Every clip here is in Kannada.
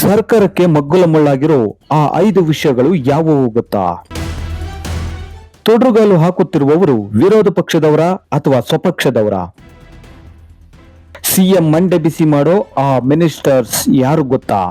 ಸರ್ಕಾರಕ್ಕೆ ಮಗ್ಗುಲ ಮುಳ್ಳಾಗಿರೋ ಆ 5 ವಿಷಯಗಳು ಯಾವುವು ಗೊತ್ತಾ? ತೊಡರುಗಾಲು ಹಾಕುತ್ತಿರುವವರು ವಿರೋಧ ಪಕ್ಷದವರ ಅಥವಾ ಸ್ವಪಕ್ಷದವರ? ಸಿಎಂ ಮಂಡೆ ಬಿಸಿ ಮಾಡೋ ಆ ಮಿನಿಸ್ಟರ್ಸ್ ಯಾರು ಗೊತ್ತಾ?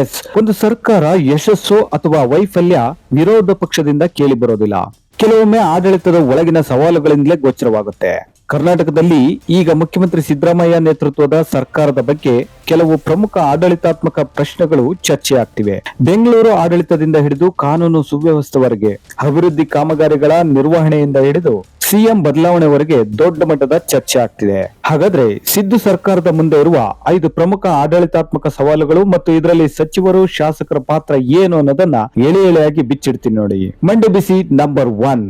ಎಸ್, ಒಂದು ಸರ್ಕಾರ ಯಶಸ್ಸು ಅಥವಾ ವೈಫಲ್ಯ ವಿರೋಧ ಪಕ್ಷದಿಂದ ಕೇಳಿ ಬರೋದಿಲ್ಲ. ಕೆಲವೊಮ್ಮೆ ಆಡಳಿತದ ಒಳಗಿನ ಸವಾಲುಗಳಿಂದಲೇ ಗೋಚರವಾಗುತ್ತೆ. ಕರ್ನಾಟಕದಲ್ಲಿ ಈಗ ಮುಖ್ಯಮಂತ್ರಿ ಸಿದ್ದರಾಮಯ್ಯ ನೇತೃತ್ವದ ಸರ್ಕಾರದ ಬಗ್ಗೆ ಕೆಲವು ಪ್ರಮುಖ ಆಡಳಿತಾತ್ಮಕ ಪ್ರಶ್ನೆಗಳು ಚರ್ಚೆಯಾಗ್ತಿವೆ. ಬೆಂಗಳೂರು ಆಡಳಿತದಿಂದ ಹಿಡಿದು ಕಾನೂನು ಸುವ್ಯವಸ್ಥೆವರೆಗೆ, ಅಭಿವೃದ್ಧಿ ಕಾಮಗಾರಿಗಳ ನಿರ್ವಹಣೆಯಿಂದ ಹಿಡಿದು ಸಿಎಂ ಬದಲಾವಣೆವರೆಗೆ ದೊಡ್ಡ ಮಟ್ಟದ ಚರ್ಚೆ ಆಗ್ತಿದೆ. ಹಾಗಾದ್ರೆ ಸಿದ್ದು ಸರ್ಕಾರದ ಮುಂದೆ ಇರುವ 5 ಪ್ರಮುಖ ಆಡಳಿತಾತ್ಮಕ ಸವಾಲುಗಳು ಮತ್ತು ಇದರಲ್ಲಿ ಸಚಿವರು ಶಾಸಕರ ಪಾತ್ರ ಏನು ಅನ್ನೋದನ್ನ ಎಳೆ ಎಳೆಯಾಗಿ ಬಿಚ್ಚಿಡ್ತೀನಿ ನೋಡಿ. ಮಂಡೆ ಬಿಸಿ ನಂಬರ್ 1.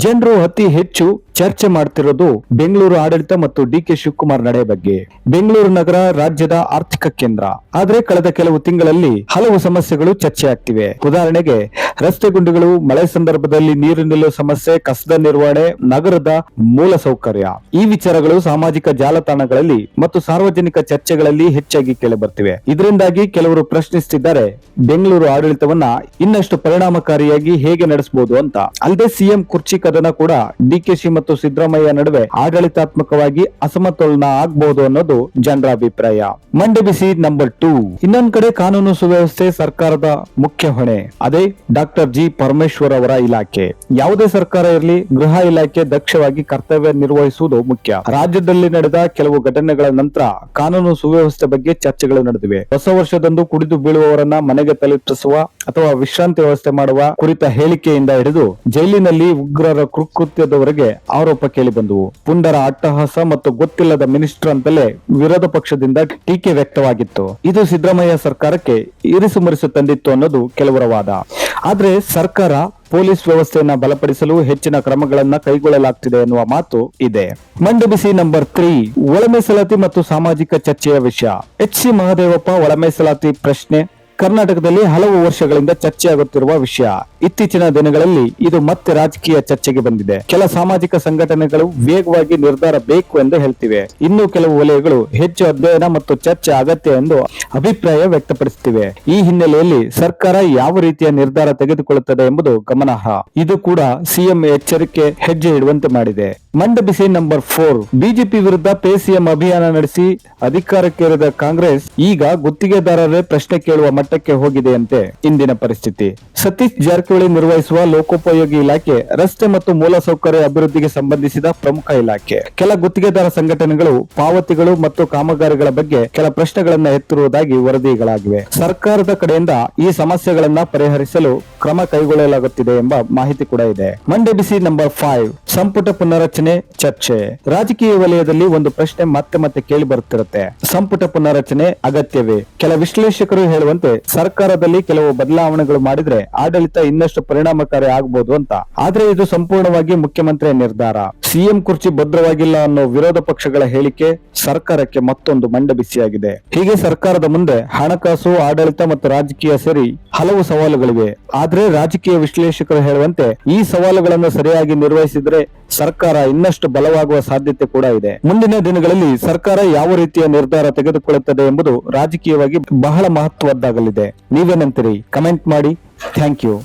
ಜನರು ಅತಿ ಹೆಚ್ಚು ಚರ್ಚೆ ಮಾಡ್ತಿರೋದು ಬೆಂಗಳೂರು ಆಡಳಿತ ಮತ್ತು ಡಿ.ಕೆ. ಶಿವಕುಮಾರ್ ನಡೆ ಬಗ್ಗೆ. ಬೆಂಗಳೂರು ನಗರ ರಾಜ್ಯದ ಆರ್ಥಿಕ ಕೇಂದ್ರ. ಆದ್ರೆ ಕಳೆದ ಕೆಲವು ತಿಂಗಳಲ್ಲಿ ಹಲವು ಸಮಸ್ಯೆಗಳು ಚರ್ಚೆ ಆಗ್ತಿವೆ. ಉದಾಹರಣೆಗೆ ರಸ್ತೆ ಗುಂಡಿಗಳು, ಮಳೆ ಸಂದರ್ಭದಲ್ಲಿ ನೀರು ನಿಲ್ಲುವ ಸಮಸ್ಯೆ, ಕಸದ ನಿರ್ವಹಣೆ, ನಗರದ ಮೂಲ ಸೌಕರ್ಯ. ಈ ವಿಚಾರಗಳು ಸಾಮಾಜಿಕ ಜಾಲತಾಣಗಳಲ್ಲಿ ಮತ್ತು ಸಾರ್ವಜನಿಕ ಚರ್ಚೆಗಳಲ್ಲಿ ಹೆಚ್ಚಾಗಿ ಕೇಳಿ ಬರ್ತಿವೆ. ಇದರಿಂದಾಗಿ ಕೆಲವರು ಪ್ರಶ್ನಿಸುತ್ತಿದ್ದಾರೆ, ಬೆಂಗಳೂರು ಆಡಳಿತವನ್ನ ಇನ್ನಷ್ಟು ಪರಿಣಾಮಕಾರಿಯಾಗಿ ಹೇಗೆ ನಡೆಸಬಹುದು ಅಂತ. ಅಲ್ಲದೆ ಸಿಎಂ ಕುರ್ಚಿ ಕದನ ಕೂಡ ಡಿ.ಕೆ.ಶಿ ಮತ್ತು ಸಿದ್ದರಾಮಯ್ಯ ನಡುವೆ ಆಡಳಿತಾತ್ಮಕವಾಗಿ ಅಸಮತೋಲನ ಆಗಬಹುದು ಅನ್ನೋದು ಜನರ ಅಭಿಪ್ರಾಯ. ಮಂಡೆ ಬಿಸಿ ನಂಬರ್ 2. ಇನ್ನೊಂದ್ ಕಡೆ ಕಾನೂನು ಸುವ್ಯವಸ್ಥೆ ಸರ್ಕಾರದ ಮುಖ್ಯ ಹೊಣೆ. ಅದೇ ಡಾಕ್ಟರ್ ಜಿ. ಪರಮೇಶ್ವರ್ ಅವರ ಇಲಾಖೆ. ಯಾವುದೇ ಸರ್ಕಾರ ಇರಲಿ, ಗೃಹ ಇಲಾಖೆ ದಕ್ಷವಾಗಿ ಕರ್ತವ್ಯ ನಿರ್ವಹಿಸುವುದು ಮುಖ್ಯ. ರಾಜ್ಯದಲ್ಲಿ ನಡೆದ ಕೆಲವು ಘಟನೆಗಳ ನಂತರ ಕಾನೂನು ಸುವ್ಯವಸ್ಥೆ ಬಗ್ಗೆ ಚರ್ಚೆಗಳು ನಡೆದಿವೆ. ಹೊಸ ವರ್ಷದಂದು ಕುಡಿದು ಬೀಳುವವರನ್ನ ಮನೆಗೆ ತಲುಪಿಸುವ ಅಥವಾ ವಿಶ್ರಾಂತಿ ವ್ಯವಸ್ಥೆ ಮಾಡುವ ಕುರಿತ ಹೇಳಿಕೆಯಿಂದ ಹಿಡಿದು ಜೈಲಿನಲ್ಲಿ ಉಗ್ರರ ಕೃತ್ಯದವರೆಗೆ ಆರೋಪ ಕೇಳಿ ಬಂದವು. ಪುಂಡರ ಅಟ್ಟಹಾಸ ಮತ್ತು ಗೊತ್ತಿಲ್ಲದ ಮಿನಿಸ್ಟರ್ ಅಂತಲೇ ವಿರೋಧ ಪಕ್ಷದಿಂದ ಟೀಕೆ ವ್ಯಕ್ತವಾಗಿತ್ತು. ಇದು ಸಿದ್ದರಾಮಯ್ಯ ಸರ್ಕಾರಕ್ಕೆ ಇರಿಸು ಮುರಿಸು ತಂದಿತ್ತು ಅನ್ನೋದು ಕೆಲವರ ವಾದ. ಆದ್ರೆ ಸರ್ಕಾರ ಪೊಲೀಸ್ ವ್ಯವಸ್ಥೆಯನ್ನ ಬಲಪಡಿಸಲು ಹೆಚ್ಚಿನ ಕ್ರಮಗಳನ್ನ ಕೈಗೊಳ್ಳಲಾಗ್ತಿದೆ ಎನ್ನುವ ಮಾತು ಇದೆ. ಮಂಡೆ ಬಿಸಿ ನಂಬರ್ 3. ಒಳ ಮೀಸಲಾತಿ ಮತ್ತು ಸಾಮಾಜಿಕ ಚರ್ಚೆಯ ವಿಷಯ. ಎಚ್.ಸಿ. ಮಹದೇವಪ್ಪ ಒಳ ಮೀಸಲಾತಿ ಪ್ರಶ್ನೆ ಕರ್ನಾಟಕದಲ್ಲಿ ಹಲವು ವರ್ಷಗಳಿಂದ ಚರ್ಚೆಯಾಗುತ್ತಿರುವ ವಿಷಯ. ಇತ್ತೀಚಿನ ದಿನಗಳಲ್ಲಿ ಇದು ಮತ್ತೆ ರಾಜಕೀಯ ಚರ್ಚೆಗೆ ಬಂದಿದೆ. ಕೆಲ ಸಾಮಾಜಿಕ ಸಂಘಟನೆಗಳು ವೇಗವಾಗಿ ನಿರ್ಧಾರ ಬೇಕು ಎಂದು ಹೇಳ್ತಿವೆ. ಇನ್ನು ಕೆಲವು ವಲಯಗಳು ಹೆಚ್ಚು ಅಧ್ಯಯನ ಮತ್ತು ಚರ್ಚೆ ಅಗತ್ಯ ಎಂದು ಅಭಿಪ್ರಾಯ ವ್ಯಕ್ತಪಡಿಸುತ್ತಿವೆ. ಈ ಹಿನ್ನೆಲೆಯಲ್ಲಿ ಸರ್ಕಾರ ಯಾವ ರೀತಿಯ ನಿರ್ಧಾರ ತೆಗೆದುಕೊಳ್ಳುತ್ತದೆ ಎಂಬುದು ಗಮನಾರ್ಹ. ಇದು ಕೂಡ ಸಿಎಂ ಎಚ್ಚರಿಕೆ ಹೆಜ್ಜೆ ಇಡುವಂತೆ ಮಾಡಿದೆ. ಮಂಡೆ ಬಿಸಿ ನಂಬರ್ 4. ಬಿಜೆಪಿ ವಿರುದ್ಧ ಪೇ ಸಿಎಂ ಅಭಿಯಾನ ನಡೆಸಿ ಅಧಿಕಾರಕ್ಕೇರಿದ ಕಾಂಗ್ರೆಸ್ ಈಗ ಗುತ್ತಿಗೆದಾರರೇ ಪ್ರಶ್ನೆ ಕೇಳುವ ಮಟ್ಟಕ್ಕೆ ಹೋಗಿದೆಯಂತೆ ಇಂದಿನ ಪರಿಸ್ಥಿತಿ. ಸತೀಶ್ ಜಾರಕಿಹೊಳಿ ನಿರ್ವಹಿಸುವ ಲೋಕೋಪಯೋಗಿ ಇಲಾಖೆ ರಸ್ತೆ ಮತ್ತು ಮೂಲಸೌಕರ್ಯ ಅಭಿವೃದ್ಧಿಗೆ ಸಂಬಂಧಿಸಿದ ಪ್ರಮುಖ ಇಲಾಖೆ. ಕೆಲ ಗುತ್ತಿಗೆದಾರ ಸಂಘಟನೆಗಳು ಪಾವತಿಗಳು ಮತ್ತು ಕಾಮಗಾರಿಗಳ ಬಗ್ಗೆ ಕೆಲ ಪ್ರಶ್ನೆಗಳನ್ನ ಎತ್ತಿರುವುದಾಗಿ ವರದಿಗಳಾಗಿವೆ. ಸರ್ಕಾರದ ಕಡೆಯಿಂದ ಈ ಸಮಸ್ಯೆಗಳನ್ನ ಪರಿಹರಿಸಲು ಕ್ರಮ ಕೈಗೊಳ್ಳಲಾಗುತ್ತಿದೆ ಎಂಬ ಮಾಹಿತಿ ಕೂಡ ಇದೆ. ಮಂಡೆ ಬಿಸಿ ನಂಬರ್ 5. ಸಂಪುಟ ಪುನರಚನೆ ಚರ್ಚೆ. ರಾಜಕೀಯ ವಲಯದಲ್ಲಿ ಒಂದು ಪ್ರಶ್ನೆ ಮತ್ತೆ ಮತ್ತೆ ಕೇಳಿ ಬರುತ್ತಿರುತ್ತೆ. ಸಂಪುಟ ಪುನರಚನೆ ಅಗತ್ಯವೇ? ಕೆಲ ವಿಶ್ಲೇಷಕರು ಹೇಳುವಂತೆ ಸರ್ಕಾರದಲ್ಲಿ ಕೆಲವು ಬದಲಾವಣೆಗಳು ಮಾಡಿದ್ರೆ ಆಡಳಿತ ಇನ್ನಷ್ಟು ಪರಿಣಾಮಕಾರಿ ಆಗಬಹುದು ಅಂತ. ಆದ್ರೆ ಇದು ಸಂಪೂರ್ಣವಾಗಿ ಮುಖ್ಯಮಂತ್ರಿಯ ನಿರ್ಧಾರ. ಸಿಎಂ ಕುರ್ಚಿ ಭದ್ರವಾಗಿಲ್ಲ ಅನ್ನೋ ವಿರೋಧ ಪಕ್ಷಗಳ ಹೇಳಿಕೆ ಸರ್ಕಾರಕ್ಕೆ ಮತ್ತೊಂದು ಮಂಡೆ ಬಿಸಿಯಾಗಿದೆ. ಹೀಗೆ ಸರ್ಕಾರದ ಮುಂದೆ ಹಣಕಾಸು, ಆಡಳಿತ ಮತ್ತು ರಾಜಕೀಯ ಸೇರಿ ಹಲವು ಸವಾಲುಗಳಿವೆ. ಆದ್ರೆ ರಾಜಕೀಯ ವಿಶ್ಲೇಷಕರು ಹೇಳುವಂತೆ ಈ ಸವಾಲುಗಳನ್ನು ಸರಿಯಾಗಿ ನಿರ್ವಹಿಸಿದ್ರೆ ಸರ್ಕಾರ ಇನ್ನಷ್ಟು ಬಲವಾಗುವ ಸಾಧ್ಯತೆ ಕೂಡ ಇದೆ. ಮುಂದಿನ ದಿನಗಳಲ್ಲಿ ಸರ್ಕಾರ ಯಾವ ರೀತಿಯ ನಿರ್ಧಾರ ತೆಗೆದುಕೊಳ್ಳುತ್ತದೆ ಎಂಬುದು ರಾಜಕೀಯವಾಗಿ ಬಹಳ ಮಹತ್ವದ್ದಾಗಲಿದೆ. ನೀವೇನಂತೀರಿ? ಕಮೆಂಟ್ ಮಾಡಿ. Thank you.